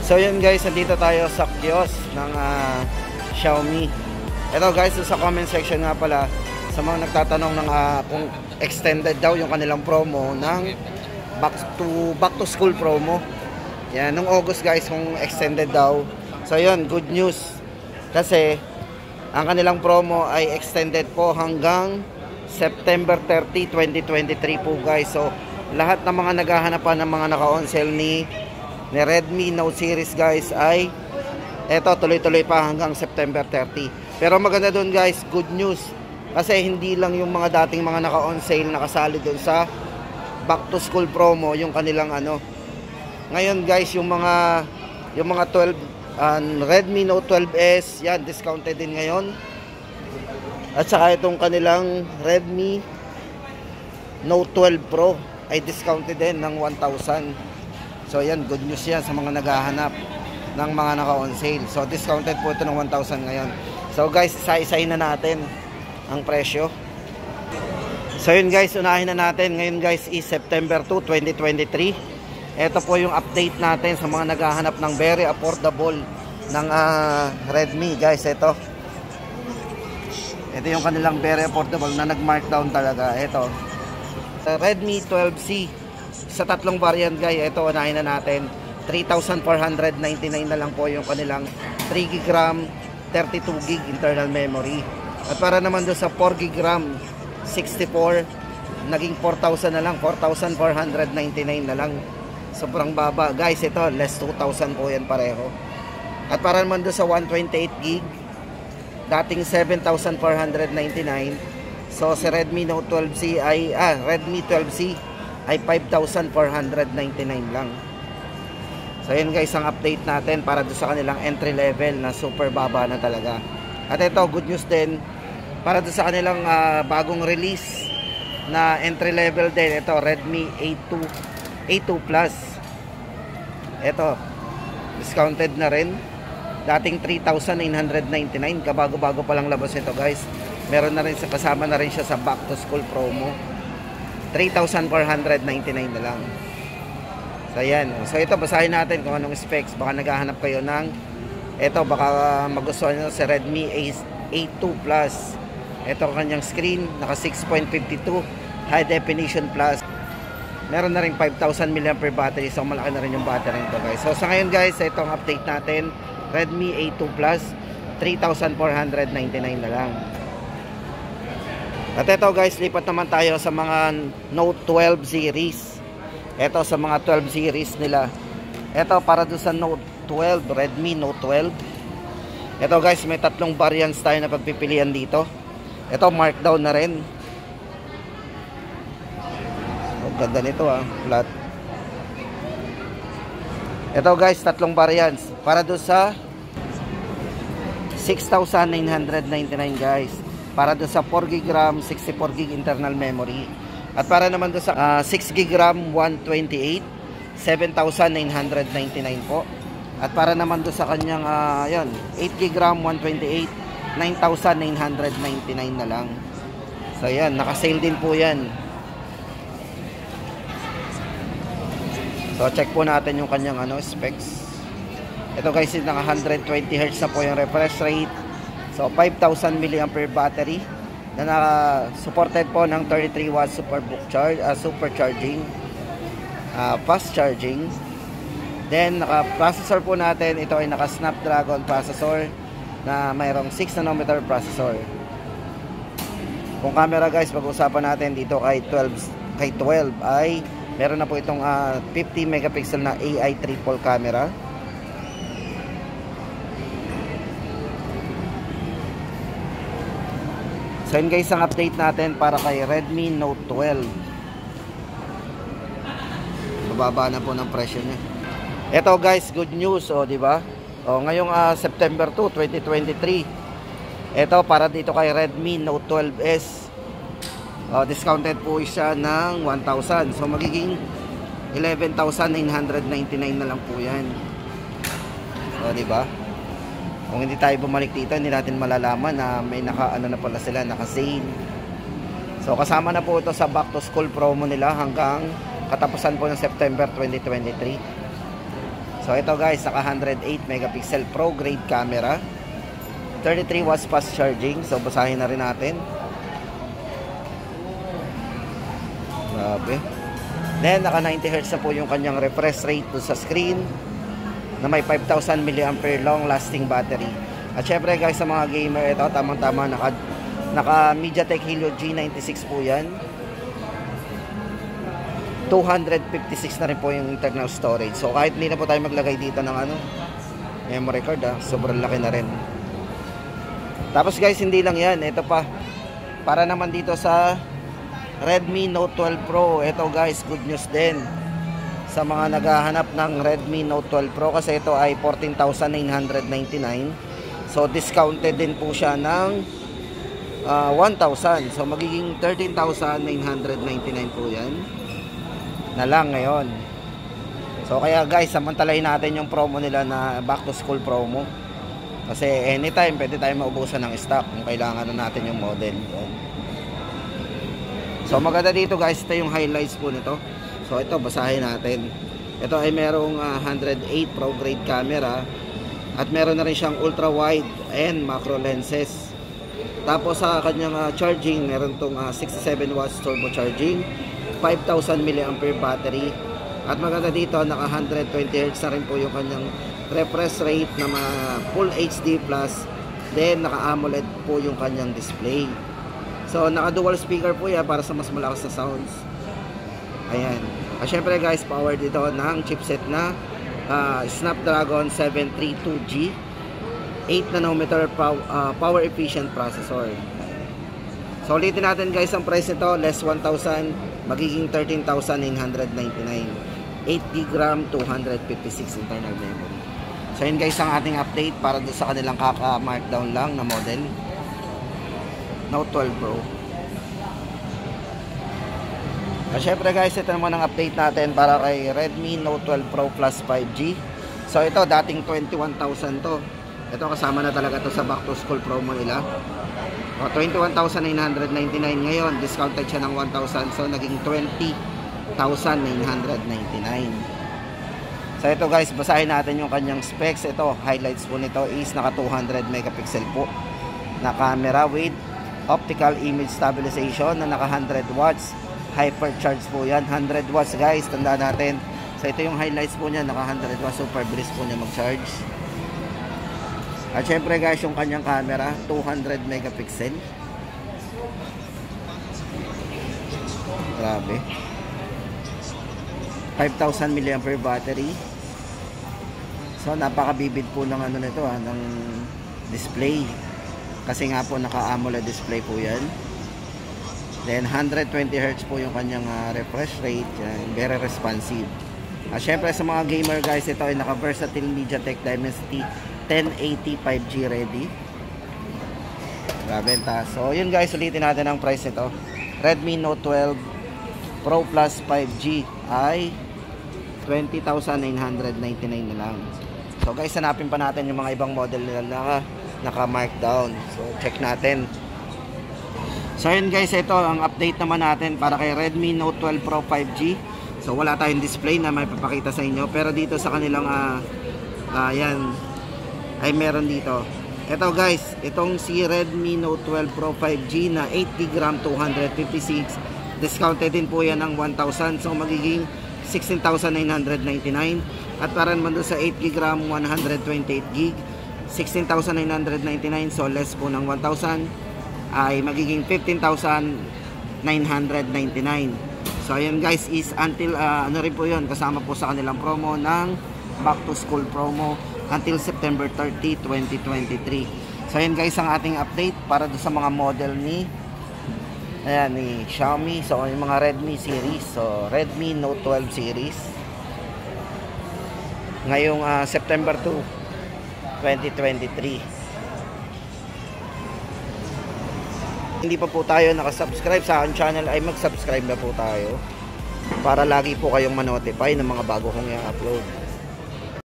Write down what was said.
So yun guys, nandito tayo sa kiosk ng Xiaomi. Ito guys, sa comment section nga pala, sa mga nagtatanong ng kung extended daw yung kanilang promo ng back to school promo. Yan, nung August guys, kung extended daw. So yun, good news. Kasi ang kanilang promo ay extended po hanggang September 30, 2023 po guys. So lahat ng mga naghahanap pa ng mga naka-on sale ni Redmi Note series guys ay eto, tuloy-tuloy pa hanggang September 30. Pero maganda doon guys, good news. Kasi hindi lang yung mga dating mga naka-on sale nakasali doon sa back to school promo yung kanilang ano. Ngayon guys, yung mga 12 Redmi Note 12S, yan discounted din ngayon. At saka itong kanilang Redmi Note 12 Pro ay discounted din ng 1,000. So yan, good news yan sa mga naghahanap ng mga naka-on sale. So discounted po ito ng 1,000 ngayon. So guys, isa-isahin na natin ang presyo. So yun guys, unahin na natin. Ngayon guys is September 2, 2023. Ito po yung update natin sa mga naghahanap ng very affordable ng Redmi guys. Ito yung kanilang very affordable na nag-markdown talaga. Ito Redmi 12C sa tatlong variant guys. Ito unahin na natin. 3,499 na lang po yung kanilang 3GB RAM, 32GB internal memory. At para naman doon sa 4GB RAM 64, naging 4,000 na lang, 4,499 na lang. Sobrang baba guys. Ito less 2,000 po yan pareho. At para naman doon sa 128GB, dating 7,499. So si Redmi Note 12C ay Redmi 12C ay 5,499 lang. So yun guys ang update natin para doon sa kanilang entry level na super baba na talaga. At ito, good news din para doon sa kanilang bagong release na entry level din. Ito Redmi A2 Plus. Ito discounted na rin. Dating 3,999, kabago-bago pa lang labas ito guys. Meron na rin kasama na rin siya sa back to school promo. 3,499 na lang. So yan. So ito, basahin natin kung anong specs. Baka naghahanap kayo ng ito, baka magustuhan nyo sa Redmi A2 Plus. Ito kanyang screen, naka 6.52 high definition plus. Meron na rin 5,000 mAh battery. So malaki na rin yung battery nito guys. So sa ngayon guys, ito ang update natin. Redmi A2 Plus 3,499 na lang. At ito guys, lipat naman tayo sa mga Note 12 series. Ito sa mga 12 series nila. Ito para doon sa Note 12, Redmi Note 12. Ito guys, may tatlong variants tayo na pagpipilian dito. Ito markdown na rin. Oh, ganda nito flat. Ito guys, tatlong variants para doon sa 6,999 guys. Para doon sa 4GB RAM, 64GB internal memory. At para naman doon sa 6GB RAM 128, 7,999 po. At para naman doon sa kanyang 8GB RAM 128, 9,999 na lang. So yan, naka-sale din po yan. So check po natin yung kanyang specs. Ito guys, naka 120Hz na po yung refresh rate. So 5,000 mAh battery na supported po ng 33 watts super charging, fast charging. Then naka-processor po natin, ito ay naka Snapdragon processor na mayroong 6 nanometer processor. Kung camera guys, pag-usapan natin dito kay 12 ay meron na po itong 50 megapixel na AI triple camera. So yun guys ang update natin para kay Redmi Note 12. Mababa na po ng presyo niya. Ito guys, good news, di ba? Ngayong September 2, 2023. Ito para dito kay Redmi Note 12S. Discounted po siya ng 1,000. So magiging 11,999 na lang po 'yan. So di ba? Kung hindi tayo bumalik dito, hindi natin malalaman na may na pala sila, naka-sale. So kasama na po ito sa back to school promo nila hanggang katapusan po ng September 2023. So ito guys, naka 108 megapixel pro grade camera, 33 watts fast charging. So basahin na rin natin. Grabe. Then naka 90 Hz na po yung kanyang refresh rate sa screen, na may 5,000 mAh long lasting battery. At syempre guys, sa mga gamer, ito tamang-tama, naka MediaTek Helio G96 po yan. 256 na rin po yung internal storage. So kahit hindi na po tayo maglagay dito ng memory card, sobrang laki na rin. Tapos guys, hindi lang yan, ito pa, para naman dito sa Redmi Note 12 Pro. Ito guys, good news din sa mga naghahanap ng Redmi Note 12 Pro, kasi ito ay 14,999. So discounted din po siya ng 1,000. So magiging 13,999 po yan na lang ngayon. So kaya guys, samantalahin natin yung promo nila na back to school promo, kasi anytime pwede tayo maubusan ng stock kung kailangan na natin yung model. So maganda dito guys, ito yung highlights po nito. So ito, basahin natin. Ito ay merong 108 pro grade camera, at meron na rin siyang ultra wide and macro lenses. Tapos sa kanyang charging, meron tong 67 watts turbo charging, 5,000 mAh battery. At maganda dito, naka 120 Hz na rin po yung kanyang refresh rate na full HD plus. Then naka AMOLED po yung kanyang display. So naka dual speaker po yan para sa mas malakas na sounds. Ayan. At syempre guys, power dito ng chipset na Snapdragon 732G 8 nanometer power efficient processor. So ulitin natin guys ang price nito, less 1,000, magiging 13,999. 8GB RAM, 256 internal memory. So yun guys ang ating update para doon sa kanilang kaka-markdown lang na model Note 12 Pro. At syempre guys, ito naman ang update natin para kay Redmi Note 12 Pro Plus 5G. So ito, dating 21,000 to. Ito kasama na talaga to sa back to school promo nila. 21,999 ngayon, discounted siya ng 1,000. So naging 20,999. So ito guys, basahin natin yung kanyang specs. Ito, highlights po nito is naka 200 megapixel po na camera with optical image stabilization na naka 100 watts. Hypercharge po yan, 100 watts guys, tandaan natin. So ito yung highlights po niya, naka 100 watts, super bilis po niya mag-charge. At syempre guys, yung kanyang camera, 200 megapixel. Grabe. 5,000 mAh battery. So napakabibid po ng nito ng display. Kasi nga po naka AMOLED display po yan. Then 120 Hz po yung kanyang refresh rate, very responsive. Syempre sa mga gamer guys, ito ay naka versatile MediaTek Dimensity 1080 5G ready. Grabe ta. So yun guys, ulitin natin ang price nito. Redmi Note 12 Pro Plus 5G ay 20,999 na lang. So guys, hanapin pa natin yung mga ibang model nila na naka-markdown. So check natin. So yun guys, ito ang update naman natin para kay Redmi Note 12 Pro 5G. So wala tayong display na may papakita sa inyo, pero dito sa kanilang yan ay meron dito. Ito guys, itong si Redmi Note 12 Pro 5G na 8GB RAM 256, discounted din po yan ng 1,000. So magiging 16,999. At para naman doon sa 8GB RAM 128GB, 16,999. So less po ng 1,000 ay magiging 15,999. So ayan guys, is until ano rin po yun, kasama po sa kanilang promo ng back to school promo until September 30, 2023. So ayan guys ang ating update para sa mga model ni Xiaomi. So yung mga Redmi series, so Redmi Note 12 series ngayong September 2, 2023. Hindi pa po tayo nakasubscribe sa aking channel, ay mag-subscribe na po tayo para lagi po kayong manotify ng mga bago kong i-upload.